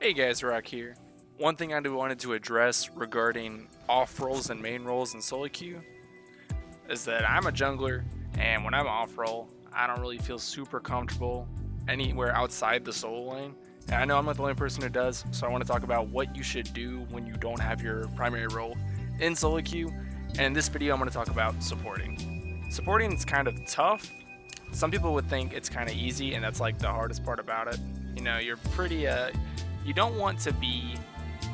Hey guys, Rock here. One thing I wanted to address regarding off roles and main roles in solo queue is that I'm a jungler, and when I'm off role, I don't really feel super comfortable anywhere outside the solo lane. And I know I'm not the only person who does, so I want to talk about what you should do when you don't have your primary role in solo queue. And in this video, I'm going to talk about supporting. Supporting is kind of tough. Some people would think it's kind of easy, and that's like the hardest part about it. You know, you're pretty you don't want to be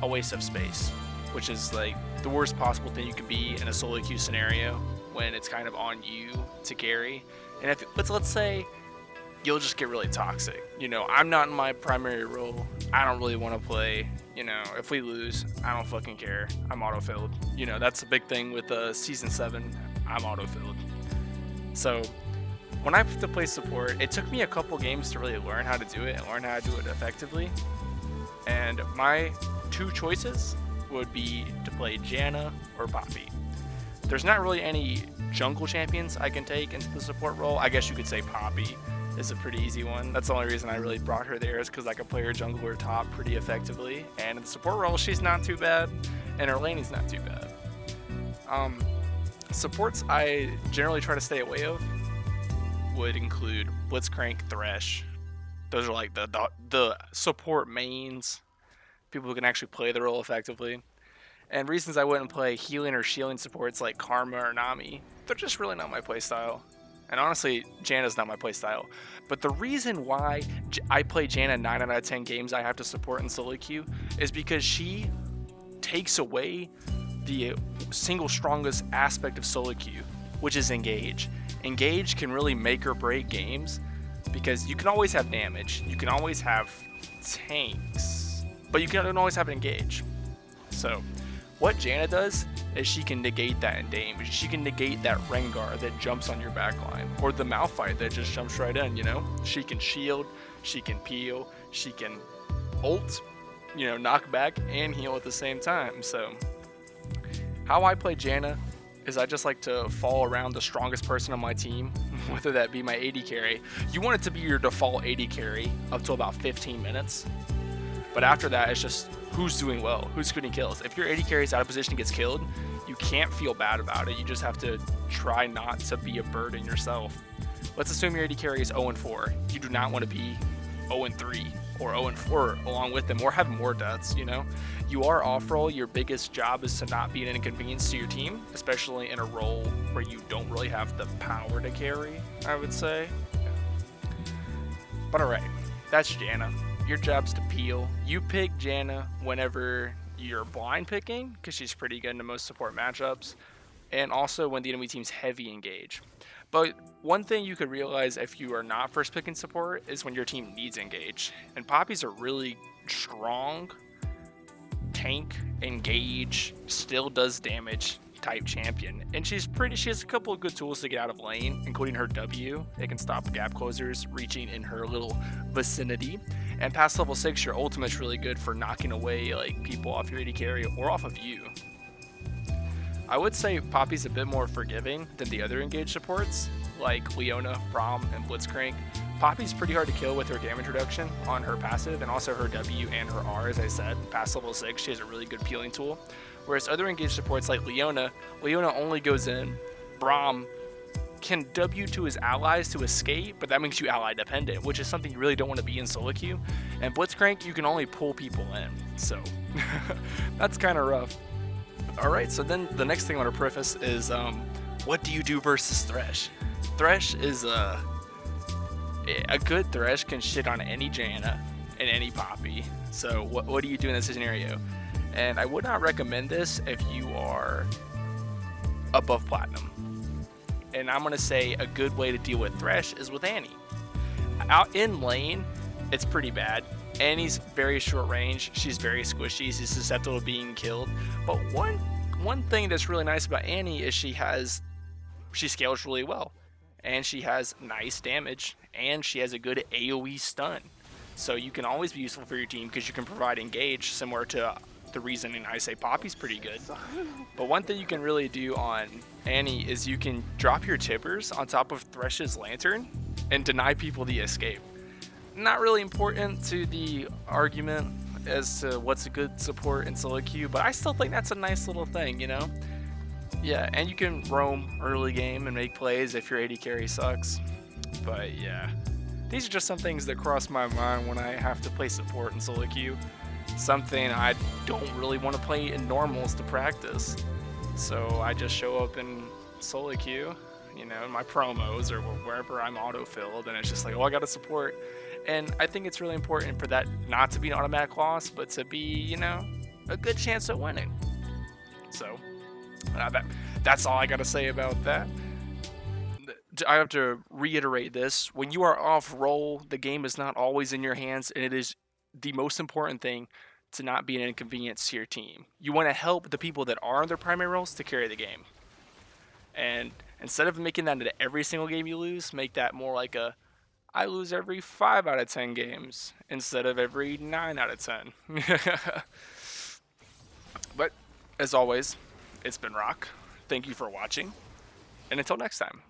a waste of space, which is like the worst possible thing you could be in a solo queue scenario when it's kind of on you to carry. And if let's say you'll just get really toxic. You know, I'm not in my primary role. I don't really want to play. You know, if we lose, I don't fucking care. I'm autofilled. You know, that's a big thing with season 7. I'm autofilled. So when I have to play support, it took me a couple games to really learn how to do it and learn how to do it effectively. And my two choices would be to play Janna or Poppy. There's not really any jungle champions I can take into the support role. I guess you could say Poppy is a pretty easy one. That's the only reason I really brought her there, is because I can play her jungle or top pretty effectively. And in the support role, she's not too bad, and her laning's not too bad. Supports I generally try to stay away of would include Blitzcrank, Thresh. Those are like the support mains, people who can actually play the role effectively. And reasons I wouldn't play healing or shielding supports like Karma or Nami, they're just really not my playstyle. And honestly, Janna's not my playstyle. But the reason why I play Janna 9 out of 10 games I have to support in solo queue is because she takes away the single strongest aspect of solo queue, which is engage. Engage can really make or break games, because you can always have damage, you can always have tanks, but you can always have engage. So what Janna does is she can negate that in damage. She can negate that Rengar that jumps on your backline, or the Malphite that just jumps right in, you know? She can shield, she can peel, she can ult, you know, knock back and heal at the same time. So how I play Janna is I just like to fall around the strongest person on my team, whether that be my AD carry. You want it to be your default AD carry up to about 15 minutes. But after that, it's just who's doing well, who's getting kills. If your AD carry is out of position and gets killed, you can't feel bad about it. You just have to try not to be a burden yourself. Let's assume your AD carry is 0-4. You do not want to be 0-3 or 0-4 along with them, or have more deaths, you know? You are off-roll. Your biggest job is to not be an inconvenience to your team, especially in a role where you don't really have the power to carry, I would say. But alright, that's Janna. Your job's to peel. You pick Janna whenever you're blind picking, because she's pretty good in most support matchups, and also when the enemy team's heavy engage. But one thing you could realize if you are not first picking support is when your team needs engage. And Poppy's a really strong tank, engage, still does damage type champion. And she has a couple of good tools to get out of lane, including her W. It can stop gap closers reaching in her little vicinity. And past level 6, your ultimate's really good for knocking away like people off your AD carry or off of you. I would say Poppy's a bit more forgiving than the other engage supports, like Leona, Braum, and Blitzcrank. Poppy's pretty hard to kill with her damage reduction on her passive, and also her W and her R, as I said. Past level 6, she has a really good peeling tool. Whereas other engage supports like Leona only goes in. Braum can W to his allies to escape, but that makes you ally dependent, which is something you really don't want to be in solo queue. And Blitzcrank, you can only pull people in, so that's kind of rough. Alright, so then the next thing I want to preface is, what do you do versus Thresh? Thresh is a good Thresh can shit on any Janna and any Poppy. So what do you do in this scenario? And I would not recommend this if you are above platinum. And I'm going to say a good way to deal with Thresh is with Annie. Out in lane, it's pretty bad. Annie's very short range. She's very squishy. She's susceptible to being killed. But one thing that's really nice about Annie is she scales really well. And she has nice damage. And she has a good AoE stun. So you can always be useful for your team because you can provide engage, similar to the reasoning I say Poppy's pretty good. But one thing you can really do on Annie is you can drop your tippers on top of Thresh's lantern and deny people the escape. Not really important to the argument as to what's a good support in solo queue, but I still think that's a nice little thing, you know? Yeah, and you can roam early game and make plays if your AD carry sucks. But yeah, these are just some things that cross my mind when I have to play support in solo queue. Something I don't really want to play in normals to practice. So I just show up in solo queue, you know, in my promos or wherever I'm auto-filled, and it's just like, oh, I got to support. And I think it's really important for that not to be an automatic loss, but to be, you know, a good chance at winning. So that's all I got to say about that. I have to reiterate this. When you are off roll, the game is not always in your hands, and it is the most important thing to not be an inconvenience to your team. You want to help the people that are on their primary roles to carry the game. And instead of making that into every single game you lose, make that more like a I lose every 5 out of 10 games instead of every 9 out of 10. But as always, it's been Rock. Thank you for watching, and until next time.